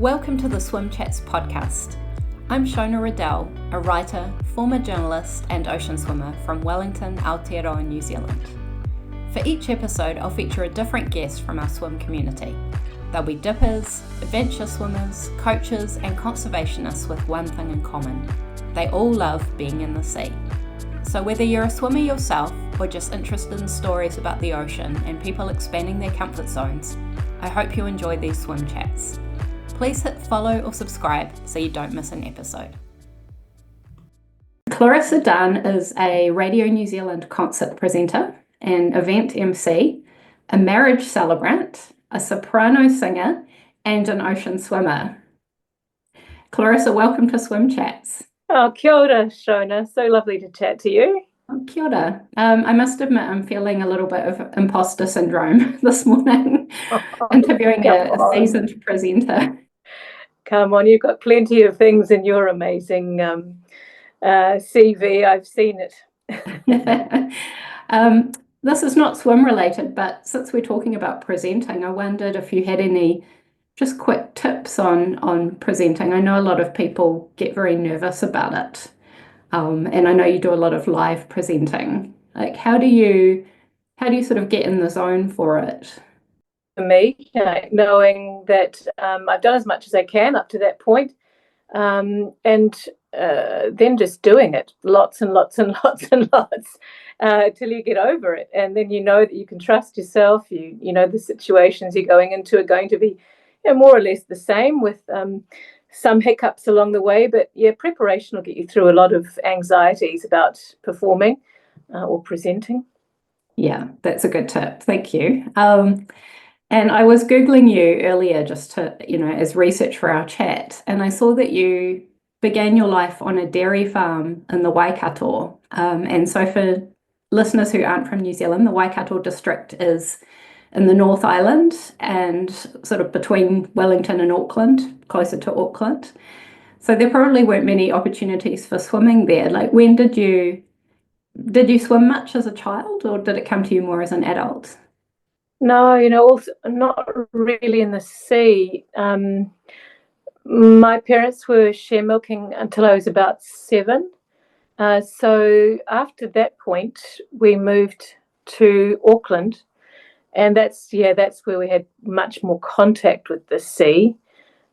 Welcome to the Swim Chats podcast. I'm Shona Riddell, a writer, former journalist and ocean swimmer from Wellington, Aotearoa, New Zealand. For each episode, I'll feature a different guest from our swim community. They'll be dippers, adventure swimmers, coaches and conservationists with one thing in common. They all love being in the sea. So whether you're a swimmer yourself or just interested in stories about the ocean and people expanding their comfort zones, I hope you enjoy these swim chats. Please hit follow or subscribe so you don't miss an episode. Clarissa Dunn is a Radio New Zealand concert presenter, an event MC, a marriage celebrant, a soprano singer, and an ocean swimmer. Clarissa, welcome to Swim Chats. Oh, kia ora, Shona. So lovely to chat to you. Oh, kia ora. I must admit I'm feeling a little bit of imposter syndrome this morning, interviewing a seasoned presenter. Come on, you've got plenty of things in your amazing CV. I've seen it. This is not swim related, but since we're talking about presenting, I wondered if you had any just quick tips on presenting. I know a lot of people get very nervous about it. And I know you do a lot of live presenting. Like, how do you sort of get in the zone for it? For me, knowing that I've done as much as I can up to that point, and then just doing it lots and lots and lots and lots till you get over it. And then you know that you can trust yourself. You know the situations you're going into are going to be more or less the same with some hiccups along the way. But yeah, preparation will get you through a lot of anxieties about performing or presenting. Yeah, that's a good tip. Thank you. And I was Googling you earlier just to, as research for our chat, and I saw that you began your life on a dairy farm in the Waikato. And so for listeners who aren't from New Zealand, the Waikato district is in the North Island and sort of between Wellington and Auckland, closer to Auckland. So there probably weren't many opportunities for swimming there. Like, when did you swim much as a child, or did it come to you more as an adult? No, also not really in the sea. My parents were share milking until I was about 7. So after that point, we moved to Auckland, and that's where we had much more contact with the sea,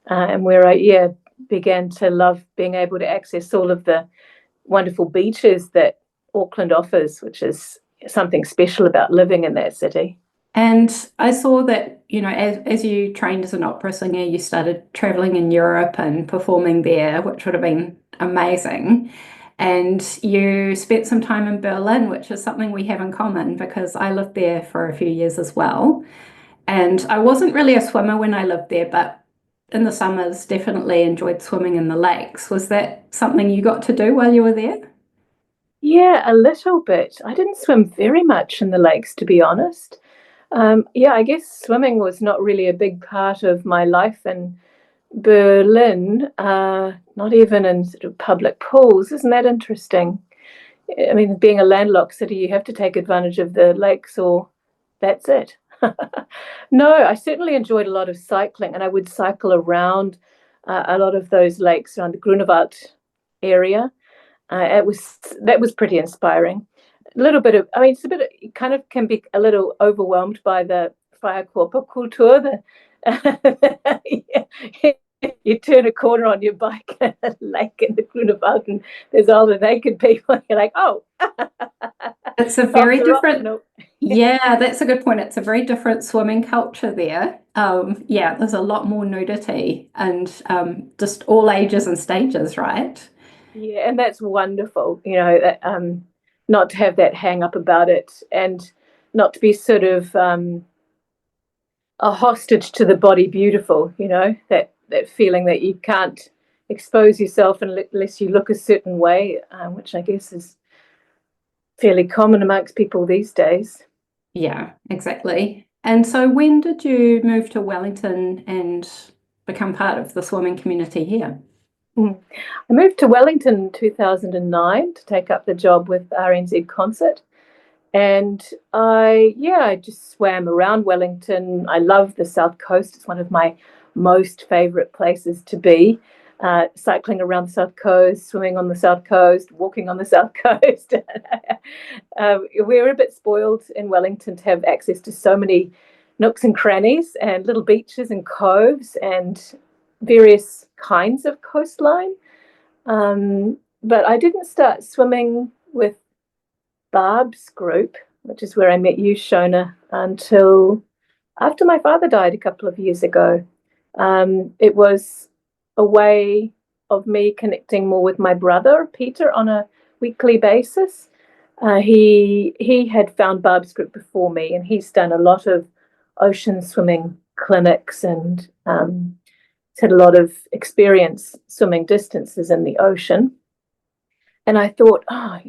and where I began to love being able to access all of the wonderful beaches that Auckland offers, which is something special about living in that city. And I saw that, as you trained as an opera singer, you started traveling in Europe and performing there, which would have been amazing. And you spent some time in Berlin, which is something we have in common because I lived there for a few years as well. And I wasn't really a swimmer when I lived there, but in the summers definitely enjoyed swimming in the lakes. Was that something you got to do while you were there? Yeah, a little bit. I didn't swim very much in the lakes, to be honest. I guess swimming was not really a big part of my life in Berlin, not even in sort of public pools. Isn't that interesting? I mean, being a landlocked city, you have to take advantage of the lakes, or that's it. No, I certainly enjoyed a lot of cycling, and I would cycle around a lot of those lakes around the Grunewald area. That was pretty inspiring. A little bit of, it kind of can be a little overwhelmed by the Whaiakopa kultur. You turn a corner on your bike at a lake in the Grunewald and there's all the naked people. You're like, oh. It's a very different, yeah, that's a good point. It's a very different swimming culture there. There's a lot more nudity and just all ages and stages, right? Yeah, and that's wonderful, not to have that hang up about it and not to be sort of a hostage to the body beautiful, that feeling that you can't expose yourself unless you look a certain way, which I guess is fairly common amongst people these days. Yeah, exactly. And so when did you move to Wellington and become part of the swimming community here? I moved to Wellington in 2009 to take up the job with RNZ Concert. And I just swam around Wellington. I love the South Coast. It's one of my most favourite places to be. Cycling around the South Coast, swimming on the South Coast, walking on the South Coast. We're a bit spoiled in Wellington to have access to so many nooks and crannies and little beaches and coves and various kinds of coastline. But I didn't start swimming with Barb's group, which is where I met you, Shona, until after my father died a couple of years ago. It was a way of me connecting more with my brother, Peter, on a weekly basis. He had found Barb's group before me, and he's done a lot of ocean swimming clinics and had a lot of experience swimming distances in the ocean. And I thought, why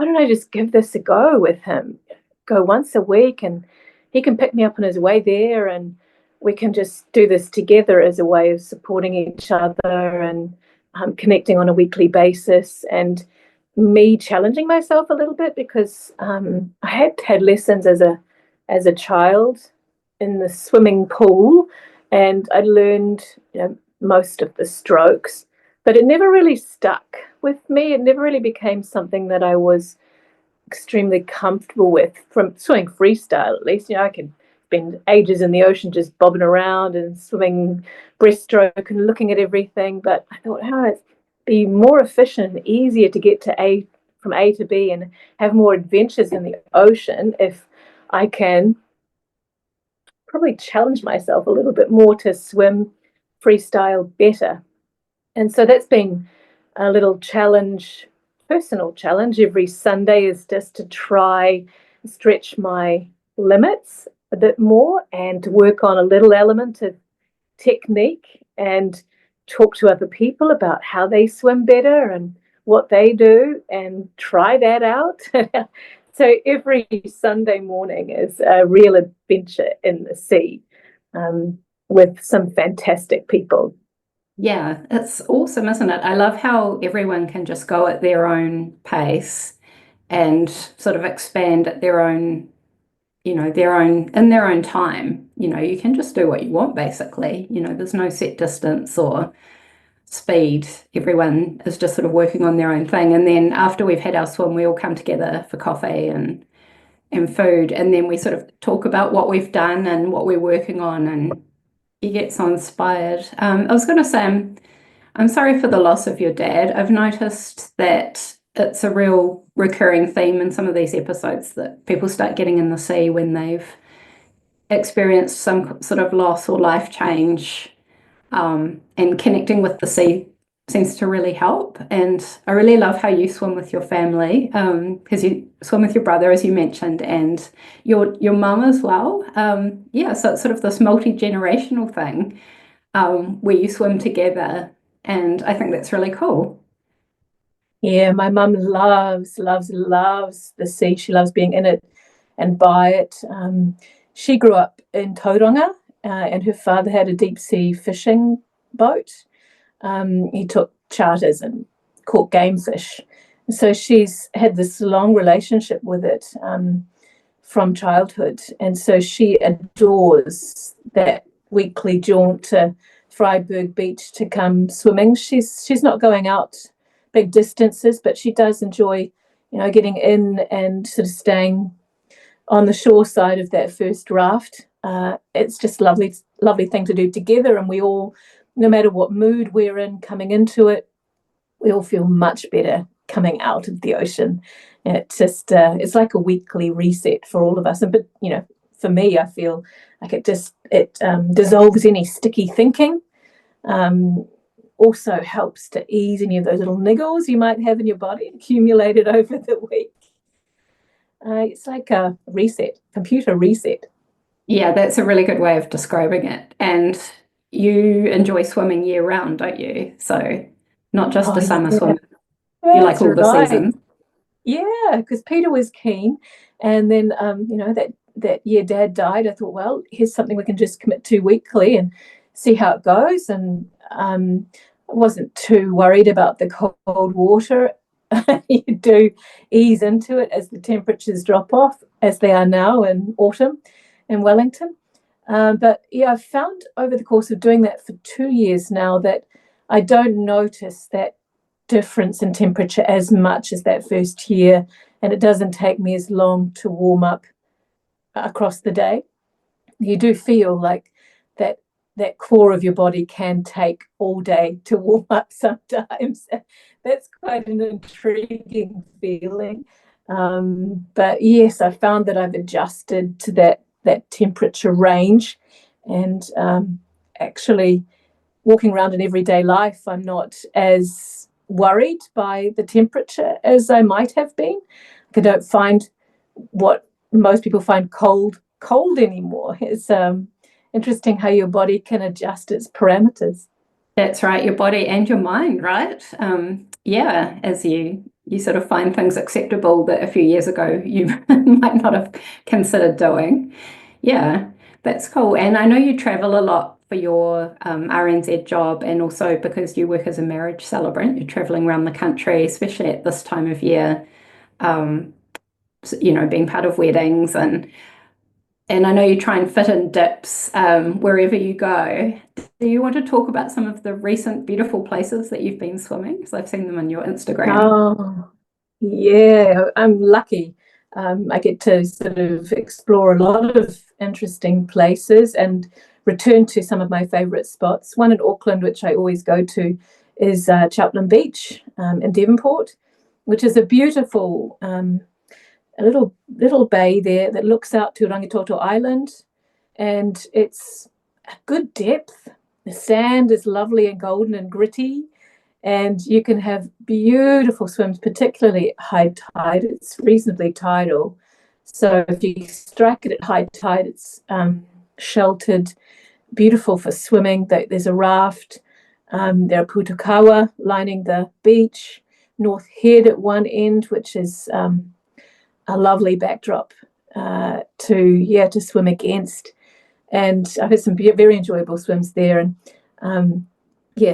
don't I just give this a go with him? Go once a week and he can pick me up on his way there and we can just do this together as a way of supporting each other and connecting on a weekly basis, and me challenging myself a little bit because I had lessons as a child in the swimming pool, and I learned most of the strokes, but it never really stuck with me. It never really became something that I was extremely comfortable with, from swimming freestyle at least. I could spend ages in the ocean just bobbing around and swimming breaststroke and looking at everything, but I thought, it'd be more efficient and easier to get from A to B and have more adventures in the ocean if I can probably challenge myself a little bit more to swim freestyle better. And so that's been a little challenge, personal challenge. Every Sunday is just to try stretch my limits a bit more and to work on a little element of technique and talk to other people about how they swim better and what they do and try that out. So every Sunday morning is a real adventure in the sea with some fantastic people. Yeah, it's awesome, isn't it? I love how everyone can just go at their own pace and sort of expand at their own, in their own time. You can just do what you want, basically. There's no set distance or speed. Everyone is just sort of working on their own thing. And then after we've had our swim, we all come together for coffee and food. And then we sort of talk about what we've done and what we're working on, and you get so inspired. I was going to say, I'm sorry for the loss of your dad. I've noticed that it's a real recurring theme in some of these episodes that people start getting in the sea when they've experienced some sort of loss or life change, and connecting with the sea seems to really help. And I really love how you swim with your family, because you swim with your brother, as you mentioned, and your mum as well. So it's sort of this multi-generational thing where you swim together, and I think that's really cool. Yeah, my mum loves the sea. She loves being in it and by it. She grew up in Tauranga, and her father had a deep sea fishing boat. He took charters and caught game fish. So she's had this long relationship with it from childhood. And so she adores that weekly jaunt to Freiburg Beach to come swimming. She's not going out big distances, but she does enjoy, getting in and sort of staying on the shore side of that first raft. It's just lovely thing to do together, and we all, no matter what mood we're in coming into it, we all feel much better coming out of the ocean. And it just it's like a weekly reset for all of us. But for me, I feel like it dissolves any sticky thinking. Also helps to ease any of those little niggles you might have in your body accumulated over the week. It's like a computer reset. Yeah, that's a really good way of describing it. And you enjoy swimming year round, don't you? So not just a summer swim. You like all the seasons. Yeah, because Peter was keen. And then, that year Dad died, I thought, well, here's something we can just commit to weekly and see how it goes. And I wasn't too worried about the cold water. You do ease into it as the temperatures drop off, as they are now in autumn in Wellington. But yeah, I've found over the course of doing that for 2 years now that I don't notice that difference in temperature as much as that first year, and it doesn't take me as long to warm up across the day. You do feel like that core of your body can take all day to warm up sometimes. That's quite an intriguing feeling. But yes, I found that I've adjusted to that temperature range, and actually walking around in everyday life, I'm not as worried by the temperature as I might have been. I don't find what most people find cold anymore. It's interesting how your body can adjust its parameters. That's right, your body and your mind, right? Yeah, as you sort of find things acceptable that a few years ago you might not have considered doing. Yeah, that's cool. And I know you travel a lot for your RNZ job, and also because you work as a marriage celebrant, you're traveling around the country, especially at this time of year, being part of weddings, and I know you try and fit in dips wherever you go. Do you want to talk about some of the recent beautiful places that you've been swimming? Because I've seen them on your Instagram. Oh, yeah, I'm lucky. I get to sort of explore a lot of interesting places and return to some of my favourite spots. One in Auckland, which I always go to, is Cheltenham Beach in Devonport, which is a beautiful a little bay there that looks out to Rangitoto Island, and it's a good depth. The sand is lovely and golden and gritty, and you can have beautiful swims, particularly at high tide. It's reasonably tidal, so if you strike it at high tide, it's sheltered, beautiful for swimming. There's a raft. There are putukawa lining the beach. North Head at one end, which is a lovely backdrop to swim against. And I've had some very enjoyable swims there, and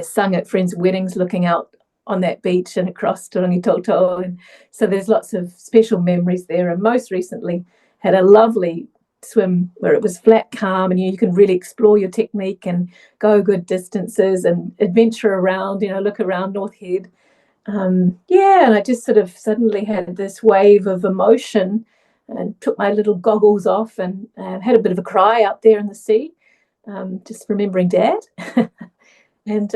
sung at friends' weddings, looking out on that beach and across to Rangitoto. And so there's lots of special memories there. And most recently had a lovely swim where it was flat calm, and you can really explore your technique and go good distances and adventure around, look around North Head. And I just sort of suddenly had this wave of emotion and took my little goggles off and had a bit of a cry out there in the sea, just remembering Dad. And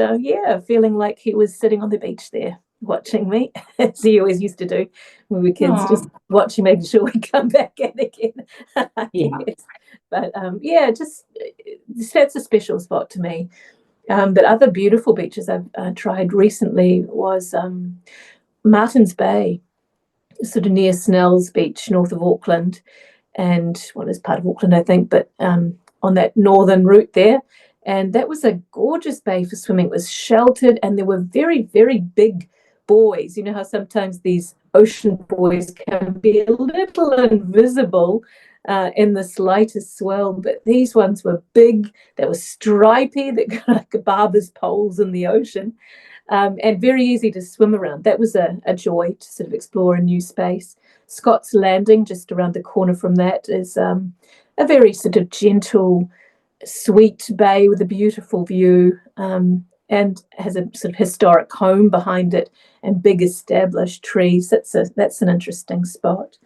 feeling like he was sitting on the beach there watching me, as he always used to do when we were kids. Aww. Just watching, making sure we come back in again. Yeah. Yes. But just that's a special spot to me. But other beautiful beaches I've tried recently was Martins Bay, sort of near Snell's Beach, north of Auckland, and it's part of Auckland, I think, but on that northern route there. And that was a gorgeous bay for swimming. It was sheltered, and there were very, very big buoys. You know how sometimes these ocean buoys can be a little invisible in the slightest swell, but these ones were big. They were stripy, that got like barber's poles in the ocean, and very easy to swim around. That was a joy to sort of explore a new space. Scott's Landing, just around the corner from that, is a very sort of gentle, sweet bay with a beautiful view, and has a sort of historic home behind it and big established trees. That's an interesting spot.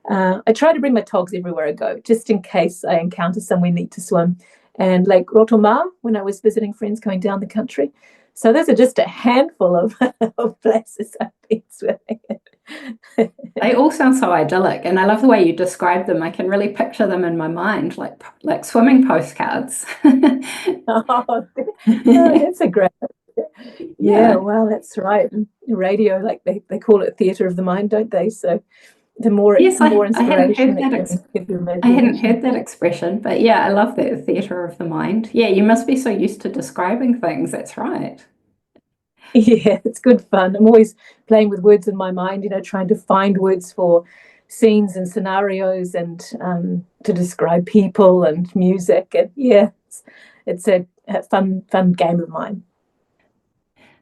I try to bring my togs everywhere I go, just in case I encounter somewhere neat to swim. And Lake Rotomar, when I was visiting friends coming down the country. So those are just a handful of places I've been swimming in. They all sound so idyllic, and I love the way you describe them. I can really picture them in my mind, like swimming postcards. Oh, that's a great idea. Yeah, well, that's right. Radio, like they call it theatre of the mind, don't they? So the more inspiration I hadn't heard that expression, but yeah, I love that, theatre of the mind. Yeah, you must be so used to describing things. That's right. Yeah, it's good fun. I'm always playing with words in my mind, trying to find words for scenes and scenarios, and to describe people and music. And yeah, it's a fun game of mine.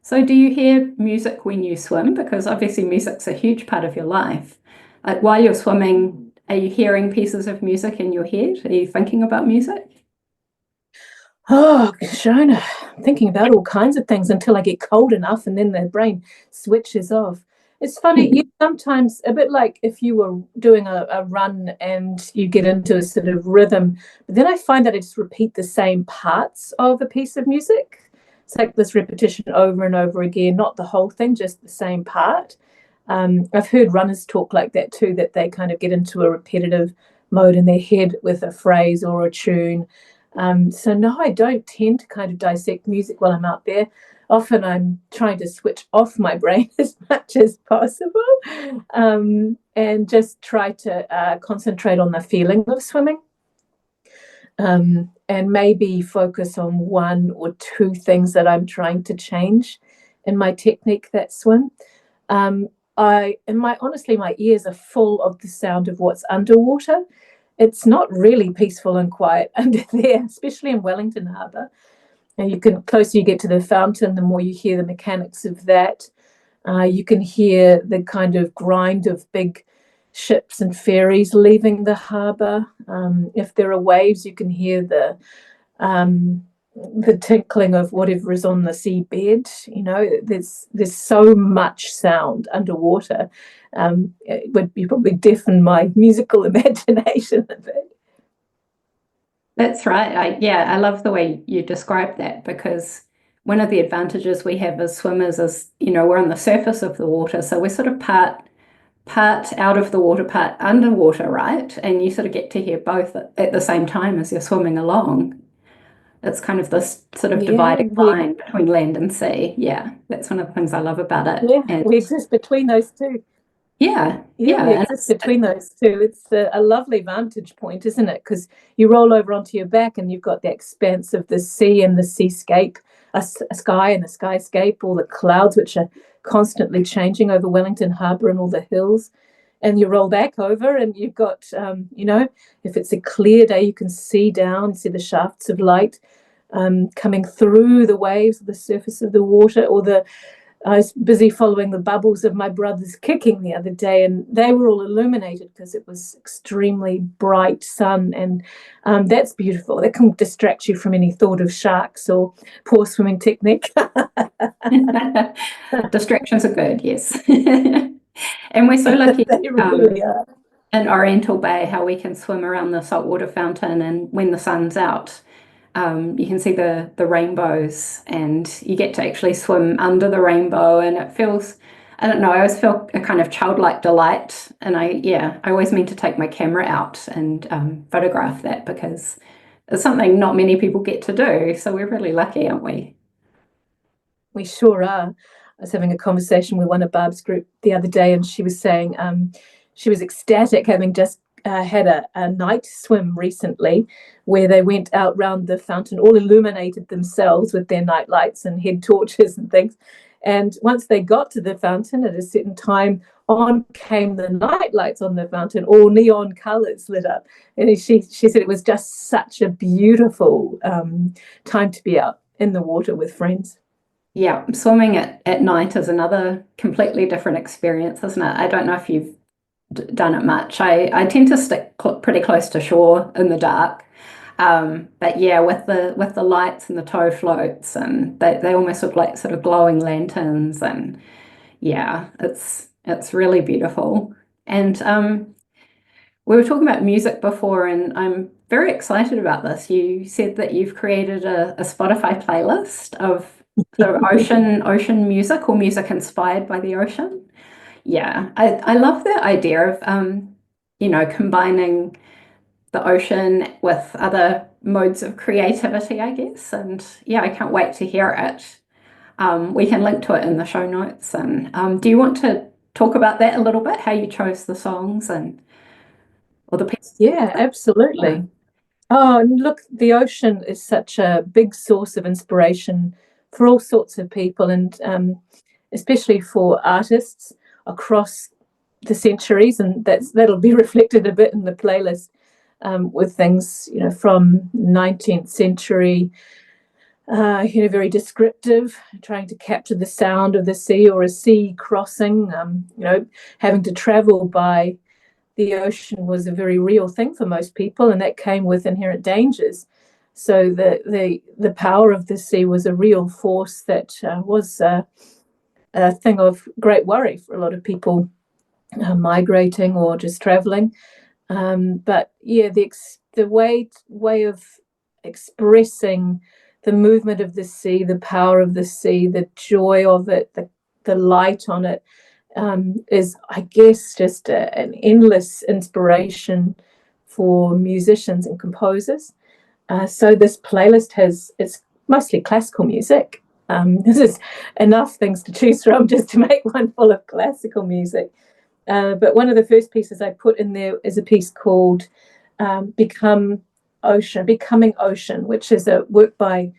So do you hear music when you swim? Because obviously music's a huge part of your life. Like while you're swimming, are you hearing pieces of music in your head? Are you thinking about music? Oh, Shona, I'm thinking about all kinds of things until I get cold enough and then the brain switches off. It's funny, you sometimes, a bit like if you were doing a run and you get into a sort of rhythm, but then I find that I just repeat the same parts of a piece of music. It's like this repetition over and over again, not the whole thing, just the same part. I've heard runners talk like that too, that they kind of get into a repetitive mode in their head with a phrase or a tune. So no, I don't tend to kind of dissect music while I'm out there. Often I'm trying to switch off my brain as much as possible, and just try to concentrate on the feeling of swimming, and maybe focus on one or two things that I'm trying to change in my technique that swim. I and my honestly, my ears are full of the sound of what's underwater. It's not really peaceful and quiet under there, especially in Wellington Harbour. And you can closer you get to the fountain, the more you hear the mechanics of that. You can hear the kind of grind of big ships and ferries leaving the harbour. If there are waves, you can hear um, the tinkling of whatever is on the seabed. You know, there's so much sound underwater. It would be probably deafen my musical imagination a bit. That's right. I love the way you describe that, because one of the advantages we have as swimmers is, we're on the surface of the water, so we're sort of part out of the water, part underwater, right? And you sort of get to hear both at the same time as you're swimming along. It's kind of this sort of Yeah, dividing line between land and sea. Yeah, that's one of the things I love about it. And we exist between those two. yeah, Yeah, yeah, we and exist between those two. It's a lovely vantage point, isn't it? Because you roll over onto your back and you've got the expanse of the sea and the seascape, a sky and the skyscape, all the clouds which are constantly changing over Wellington Harbour and all the hills. And you roll back over and you've got, if it's a clear day, you can see down, see the shafts of light coming through the waves, the surface of the water, or I was busy following the bubbles of my brother's kicking the other day, and they were all illuminated because it was extremely bright sun, and that's beautiful. That can distract you from any thought of sharks or poor swimming technique. distractions are good, yes. And we're so lucky They really are. in Oriental Bay how we can swim around the saltwater fountain, and when the sun's out, you can see the rainbows, and you get to actually swim under the rainbow, and it feels, I don't know, I always feel a kind of childlike delight, and I always mean to take my camera out and photograph that, because it's something not many people get to do, so we're really lucky, aren't we? We sure are. I was having a conversation with one of Barb's group the other day, and she was saying she was ecstatic having just had a night swim recently where they went out round the fountain, all illuminated themselves with their night lights and head torches and things. And once they got to the fountain at a certain time, on came the night lights on the fountain, all neon colours lit up. And she said it was just such a beautiful time to be out in the water with friends. Yeah, swimming at night is another completely different experience, isn't it? I don't know if you've done it much. I tend to stick pretty close to shore in the dark. But yeah, with the lights and the tow floats, and they almost look like sort of glowing lanterns, and yeah, it's really beautiful. And we were talking about music before, and I'm very excited about this. You said that you've created a Spotify playlist of sort of ocean music, or music inspired by the ocean. Yeah, I love the idea of combining the ocean with other modes of creativity, I guess. And yeah, I can't wait to hear it. We can link to it in the show notes. And do you want to talk about that a little bit? How you chose the songs and or the pieces? Yeah, absolutely. Oh, and look, the ocean is such a big source of inspiration for all sorts of people, and especially for artists across the centuries. And that'll be reflected a bit in the playlist, with things from 19th century, very descriptive, trying to capture the sound of the sea or a sea crossing. Having to travel by the ocean was a very real thing for most people, and that came with inherent dangers. So the power of the sea was a real force that was a thing of great worry for a lot of people migrating or just traveling. But yeah, the way of expressing the movement of the sea, the power of the sea, the joy of it, the light on it, is, I guess, just an endless inspiration for musicians and composers. So this playlist it's mostly classical music. This is enough things to choose from just to make one full of classical music. But one of the first pieces I put in there is a piece called Becoming Ocean, which is a work by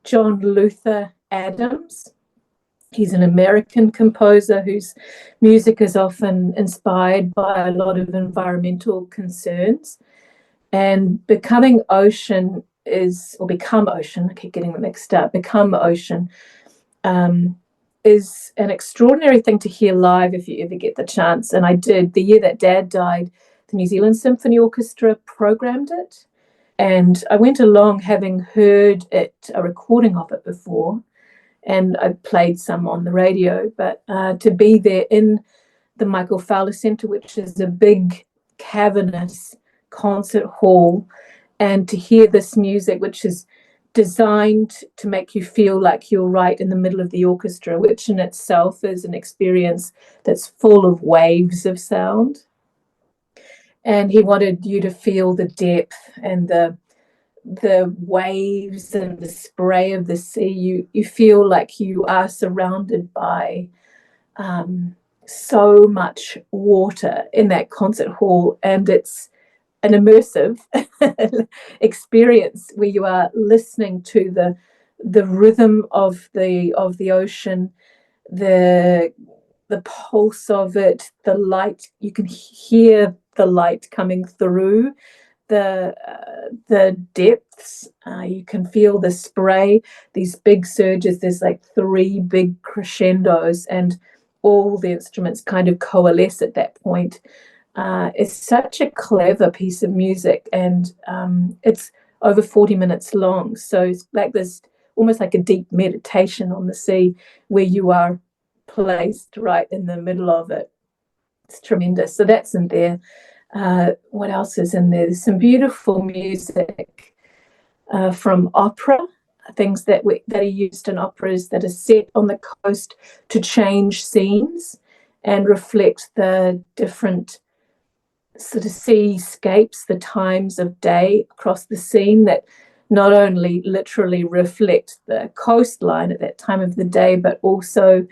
John Luther Adams. He's an American composer whose music is often inspired by a lot of environmental concerns. And Become Ocean, I keep getting them mixed up, Become Ocean is an extraordinary thing to hear live if you ever get the chance. And I did. The year that Dad died, the New Zealand Symphony Orchestra programmed it. And I went along having heard a recording of it before, and I played some on the radio. But to be there in the Michael Fowler Centre, which is a big, cavernous concert hall, and to hear this music, which is designed to make you feel like you're right in the middle of the orchestra, which in itself is an experience that's full of waves of sound. And he wanted you to feel the depth and the waves and the spray of the sea. You feel like you are surrounded by so much water in that concert hall, and it's an immersive experience where you are listening to the rhythm of the ocean, the pulse of it, the light. You can hear the light coming through the depths. You can feel the spray, these big surges. There's like 3 big crescendos, and all the instruments kind of coalesce at that point. It's such a clever piece of music, and it's over 40 minutes long. So it's like this, almost like a deep meditation on the sea, where you are placed right in the middle of it. It's tremendous. So that's in there. What else is in there? There's some beautiful music from opera, things that are used in operas that are set on the coast to change scenes and reflect the different sort of seascapes, the times of day across the scene, that not only literally reflect the coastline at that time of the day, but also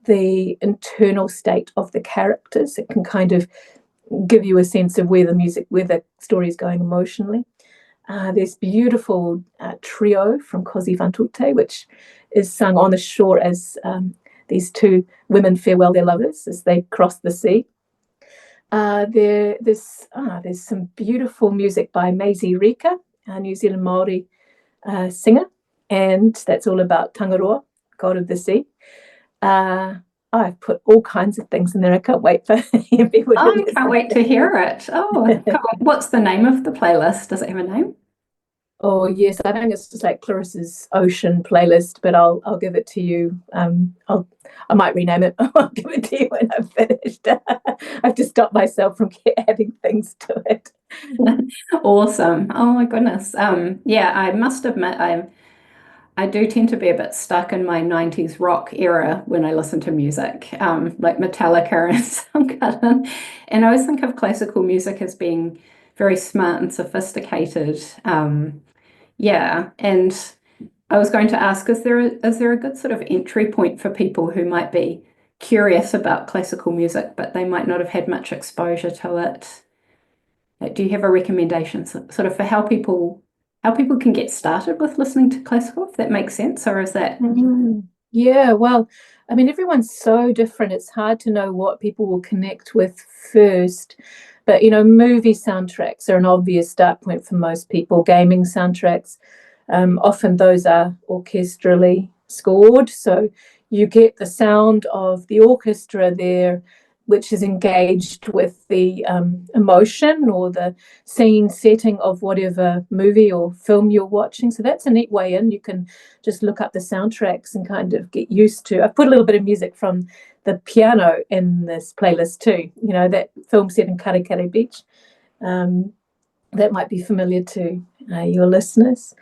the internal state of the characters. It can kind of give you a sense of where the story is going emotionally. There's beautiful trio from Così fan tutte, which is sung on the shore as these 2 women farewell their lovers as they cross the sea. There's some beautiful music by Maisie Rika, a New Zealand Māori singer, and that's all about Tangaroa, god of the sea. I've put all kinds of things in there. I can't wait for people to listen. I can't wait to hear it. Oh, what's the name of the playlist? Does it have a name? Oh yes, I think it's just like Clarissa's Ocean playlist, but I'll give it to you. I might rename it. I'll give it to you when I've finished. I have to stop myself from adding things to it. Awesome. Oh my goodness. Yeah, I must admit I do tend to be a bit stuck in my 90s rock era when I listen to music, like Metallica and Soundgarden. And I always think of classical music as being very smart and sophisticated. Yeah, and I was going to ask, is there a good sort of entry point for people who might be curious about classical music, but they might not have had much exposure to it? Do you have a recommendation sort of for how people can get started with listening to classical, if that makes sense, or is that? Yeah, well, I mean, everyone's so different. It's hard to know what people will connect with first. But, movie soundtracks are an obvious start point for most people. Gaming soundtracks, often those are orchestrally scored. So you get the sound of the orchestra there, which is engaged with the emotion or the scene setting of whatever movie or film you're watching. So that's a neat way in. You can just look up the soundtracks and kind of get used to. I've put a little bit of music from the piano in this playlist too. You know, that film set in Karekare Beach. That might be familiar to your listeners.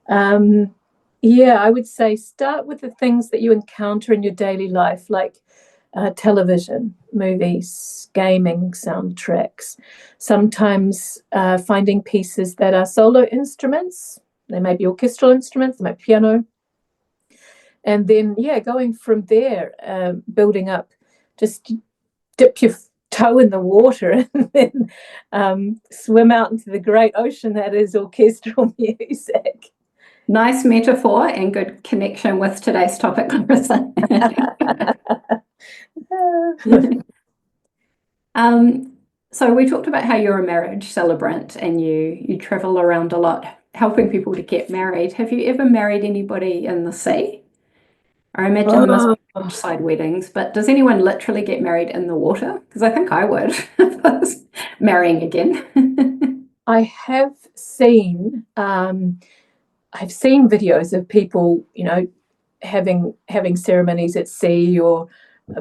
I would say start with the things that you encounter in your daily life, like television, movies, gaming, soundtracks. Sometimes finding pieces that are solo instruments. They may be orchestral instruments, they may be piano. And then, going from there, building up, just dip your toe in the water and then swim out into the great ocean that is orchestral music. Nice metaphor and good connection with today's topic, Clarissa. So we talked about how you're a marriage celebrant and you travel around a lot helping people to get married. Have you ever married anybody in the sea? I imagine there must be beachside weddings, but does anyone literally get married in the water? Because I think I would if I was marrying again. I have seen videos of people, having ceremonies at sea or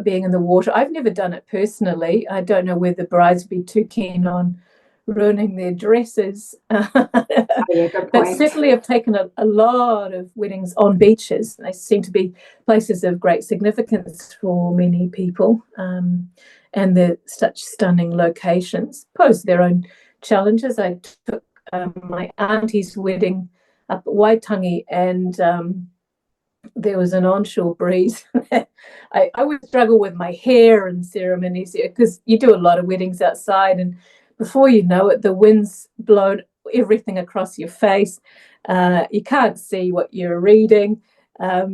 being in the water. I've never done it personally. I don't know whether brides would be too keen on ruining their dresses. But certainly I've taken a lot of weddings on beaches. They seem to be places of great significance for many people, and they're such stunning locations. Pose their own challenges. I took my auntie's wedding up at Waitangi, and there was an onshore breeze. I would struggle with my hair and ceremonies because you do a lot of weddings outside, and before you know it, the wind's blown everything across your face. You can't see what you're reading.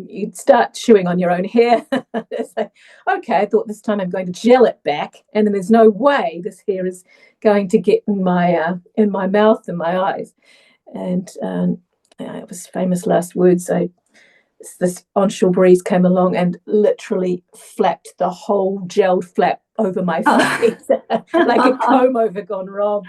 You'd start chewing on your own hair. It's like, okay, I thought this time I'm going to gel it back, and then there's no way this hair is going to get in my mouth and my eyes. And it was famous last words. This onshore breeze came along and literally flapped the whole gelled flap over my face, like a comb over gone wrong.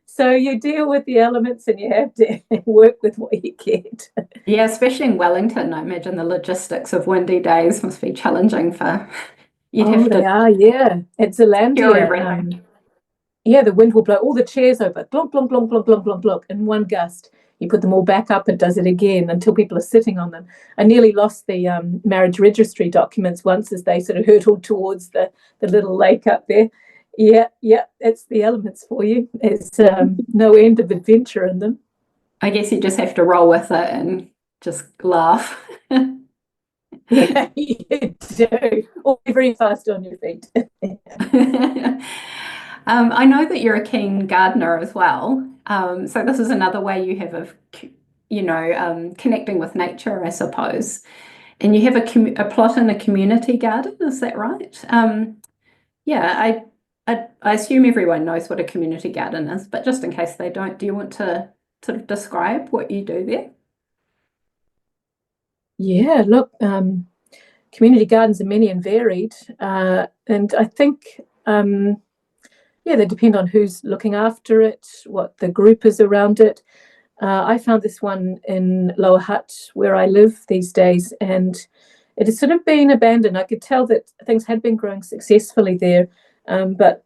So you deal with the elements and you have to work with what you get. Yeah, especially in Wellington, I imagine the logistics of windy days must be challenging for They are, yeah. It's a Zealandia. The wind will blow all the chairs over, glonk, glonk, glonk, glonk, glonk, glonk, glonk, in one gust. You put them all back up, it does it again until people are sitting on them. I nearly lost the marriage registry documents once as they sort of hurtled towards the little lake up there. Yeah, it's the elements for you. There's no end of adventure in them. I guess you just have to roll with it and just laugh. Yeah, you do. Or be very fast on your feet. I know that you're a keen gardener as well. So this is another way you have of, connecting with nature, I suppose. And you have a plot in a community garden, is that right? I assume everyone knows what a community garden is, but just in case they don't, do you want to sort of describe what you do there? Yeah, look, community gardens are many and varied, and I think they depend on who's looking after it, what the group is around it. I found this one in Lower Hutt, where I live these days, and it has sort of been abandoned. I could tell that things had been growing successfully there, but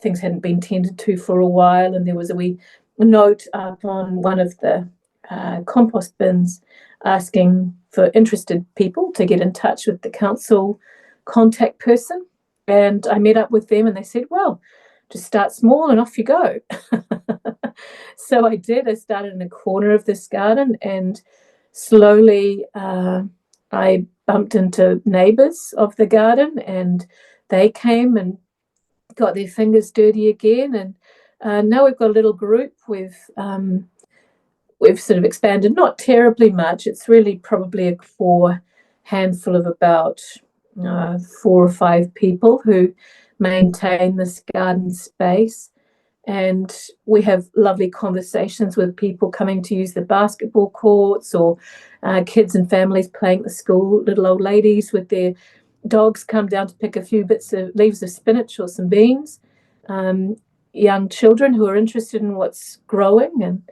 things hadn't been tended to for a while, and there was a wee note up on one of the compost bins asking for interested people to get in touch with the council contact person. And I met up with them and they said, well, just start small and off you go. So I did. I started in a corner of this garden, and slowly I bumped into neighbours of the garden, and they came and got their fingers dirty again. And now we've got a little group. We've sort of expanded, not terribly much. It's really probably a core handful of about 4 or 5 people who maintain this garden space. And we have lovely conversations with people coming to use the basketball courts, or kids and families playing at the school, little old ladies with their Dogs come down to pick a few bits of leaves of spinach or some beans. Young children who are interested in what's growing, and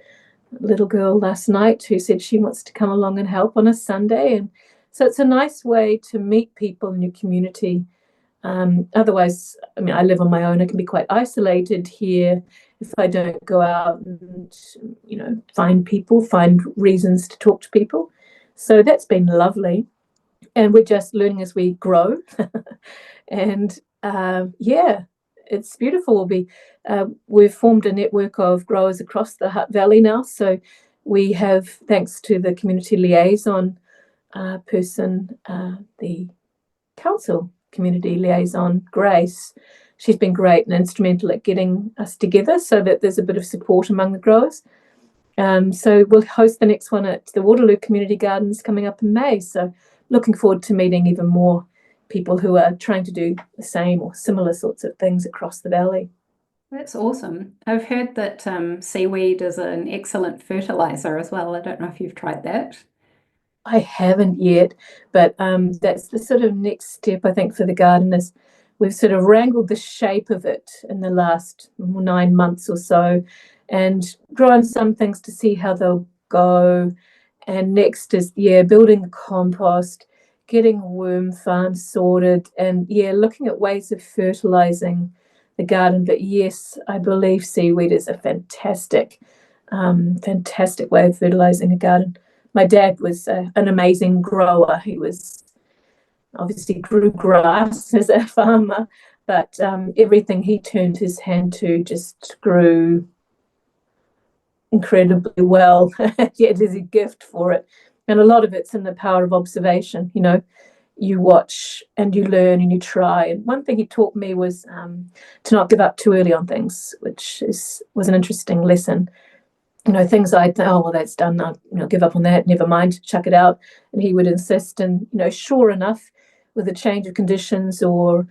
a little girl last night who said she wants to come along and help on a Sunday. And so it's a nice way to meet people in your community. Otherwise, I mean, I live on my own. I can be quite isolated here if I don't go out and, find people, find reasons to talk to people. So that's been lovely. And we're just learning as we grow. And it's beautiful. We've formed a network of growers across the Hutt Valley now. So we have, thanks to the community liaison person, the council community liaison, Grace. She's been great and instrumental at getting us together so that there's a bit of support among the growers. So we'll host the next one at the Waterloo Community Gardens coming up in May. So looking forward to meeting even more people who are trying to do the same or similar sorts of things across the valley. That's awesome. I've heard that seaweed is an excellent fertilizer as well. I don't know if you've tried that. I haven't yet, but that's the sort of next step, I think, for the garden is we've sort of wrangled the shape of it in the last 9 months or so and grown some things to see how they'll go. And next is, building the compost, getting worm farms sorted, and, looking at ways of fertilizing the garden. But yes, I believe seaweed is a fantastic way of fertilizing a garden. My dad was an amazing grower. He was obviously grew grass as a farmer, but everything he turned his hand to just grew incredibly well. Yet there's a gift for it. And a lot of it's in the power of observation. You watch and you learn and you try. And one thing he taught me was to not give up too early on things, which was an interesting lesson. Things I'd think, oh, well, that's done. I'll give up on that. Never mind, chuck it out. And he would insist. And, sure enough, with a change of conditions or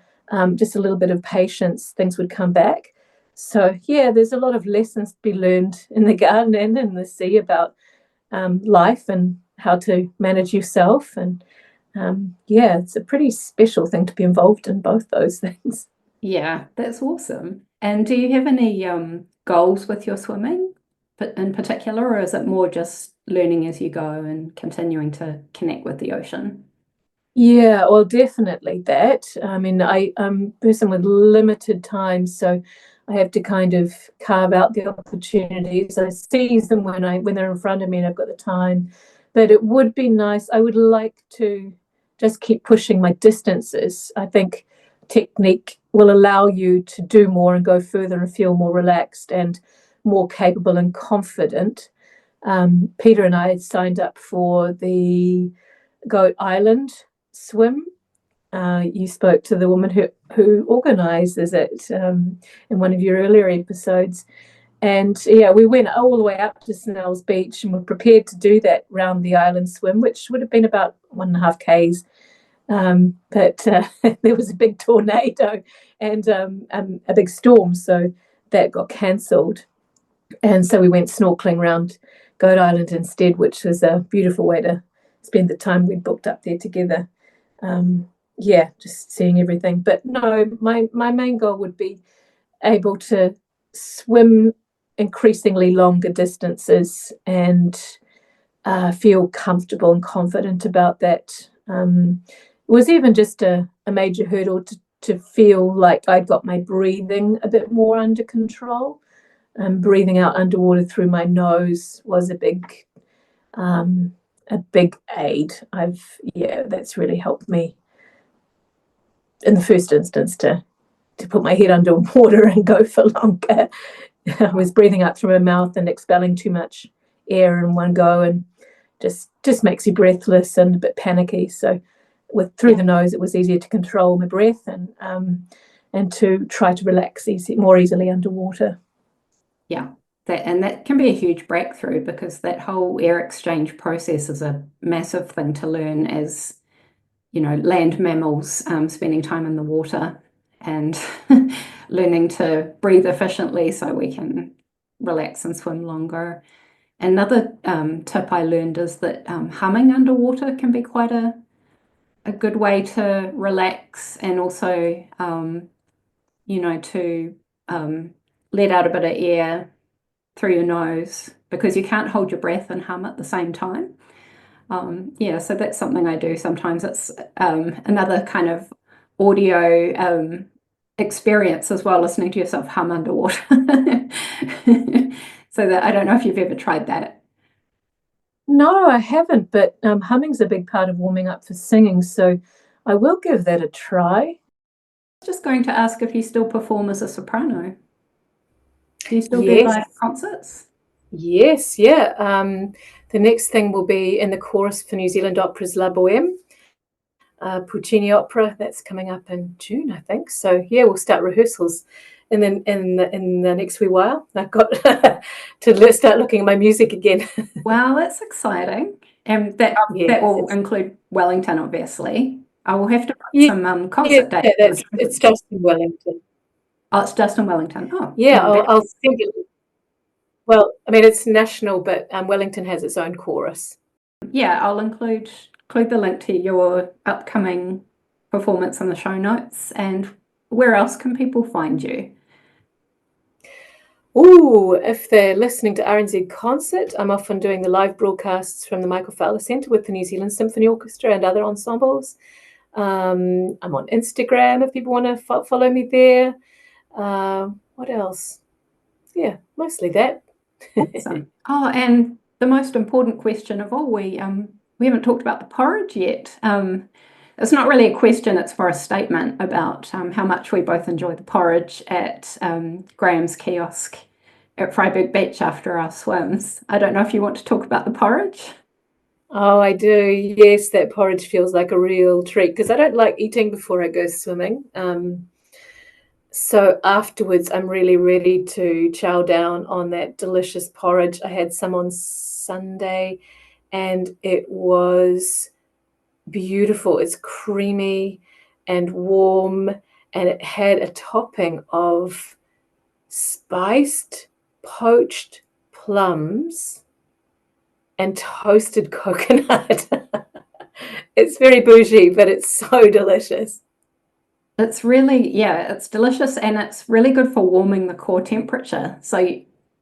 just a little bit of patience, things would come back. So, there's a lot of lessons to be learned in the garden and in the sea about life and how to manage yourself. And, it's a pretty special thing to be involved in both those things. Yeah, that's awesome. And do you have any goals with your swimming in particular, or is it more just learning as you go and continuing to connect with the ocean? Yeah, well, definitely that. I mean, I'm a person with limited time, so I have to kind of carve out the opportunities. I seize them when they're in front of me and I've got the time. But it would be nice. I would like to just keep pushing my distances. I think technique will allow you to do more and go further and feel more relaxed and more capable and confident. Peter and I had signed up for the Goat Island swim. You spoke to the woman who organises it in one of your earlier episodes. And we went all the way up to Snell's Beach and were prepared to do that round the island swim, which would have been about 1.5 k's. But there was a big tornado and a big storm, so that got cancelled. And so we went snorkeling around Goat Island instead, which was a beautiful way to spend the time we booked up there together. Just seeing everything. But no, my main goal would be able to swim increasingly longer distances and feel comfortable and confident about that. It was even just a major hurdle to feel like I got my breathing a bit more under control. Breathing out underwater through my nose was a big aid. That's really helped me in the first instance to put my head under water and go for longer. I was breathing out through my mouth and expelling too much air in one go, and just makes you breathless and a bit panicky. So through the nose, it was easier to control my breath and to try to relax more easily underwater. Yeah, that can be a huge breakthrough, because that whole air exchange process is a massive thing to learn as, land mammals, spending time in the water and learning to breathe efficiently so we can relax and swim longer. Another tip I learned is that humming underwater can be quite a a good way to relax and also, to let out a bit of air through your nose, because you can't hold your breath and hum at the same time. So that's something I do sometimes. It's another kind of audio experience as well, listening to yourself hum underwater. So that, I don't know if you've ever tried that. No, I haven't, but humming's a big part of warming up for singing, so I will give that a try. Just going to ask if you still perform as a soprano. Do you still do Yes. live concerts? Yes, yeah. The next thing will be in the chorus for New Zealand Opera's La Boheme, Puccini opera. That's coming up in June, I think. So yeah, we'll start rehearsals in the next wee while. I've got to start looking at my music again. Wow, that's exciting. And that will include Wellington, obviously. I will have to put some concert dates. Yeah, it's just in Wellington. Oh, it's just in Wellington. Oh, yeah, I'll think it. Well, I mean, it's national, but Wellington has its own chorus. Yeah, I'll include the link to your upcoming performance in the show notes. And where else can people find you? Oh, if they're listening to RNZ Concert, I'm often doing the live broadcasts from the Michael Fowler Centre with the New Zealand Symphony Orchestra and other ensembles. I'm on Instagram if people want to follow me there. What else? Yeah, mostly that. Awesome. Oh, and the most important question of all, we haven't talked about the porridge yet. It's not really a question, it's for a statement about how much we both enjoy the porridge at Graham's kiosk at Freiburg Beach after our swims. I don't know if you want to talk about the porridge. Oh, I do. Yes, that porridge feels like a real treat because I don't like eating before I go swimming. So afterwards, I'm really ready to chow down on that delicious porridge. I had some on Sunday and it was beautiful. It's creamy and warm, and it had a topping of spiced poached plums and toasted coconut. It's very bougie, but it's so delicious. It's really, it's delicious, and it's really good for warming the core temperature. So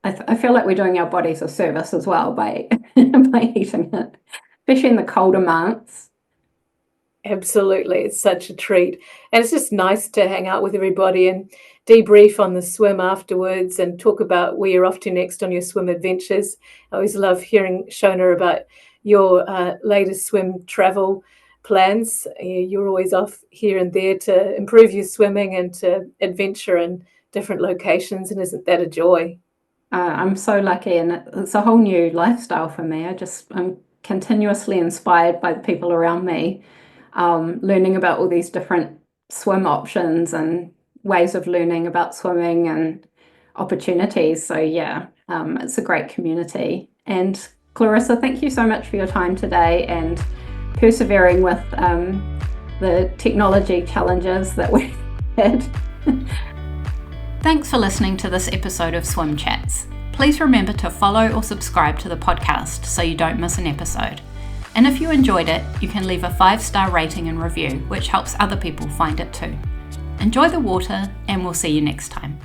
I feel like we're doing our bodies a service as well by by eating it, especially in the colder months. Absolutely. It's such a treat. And it's just nice to hang out with everybody and debrief on the swim afterwards and talk about where you're off to next on your swim adventures. I always love hearing, Shona, about your latest swim travel plans. You're always off here and there to improve your swimming and to adventure in different locations. And isn't that a joy? I'm so lucky, and it's a whole new lifestyle for me. I'm continuously inspired by the people around me. Learning about all these different swim options and ways of learning about swimming and opportunities. So it's a great community. And Clarissa, thank you so much for your time today and persevering with the technology challenges that we had. Thanks for listening to this episode of Swim Chats. Please remember to follow or subscribe to the podcast so you don't miss an episode. And if you enjoyed it, you can leave a 5-star rating and review, which helps other people find it too. Enjoy the water, and we'll see you next time.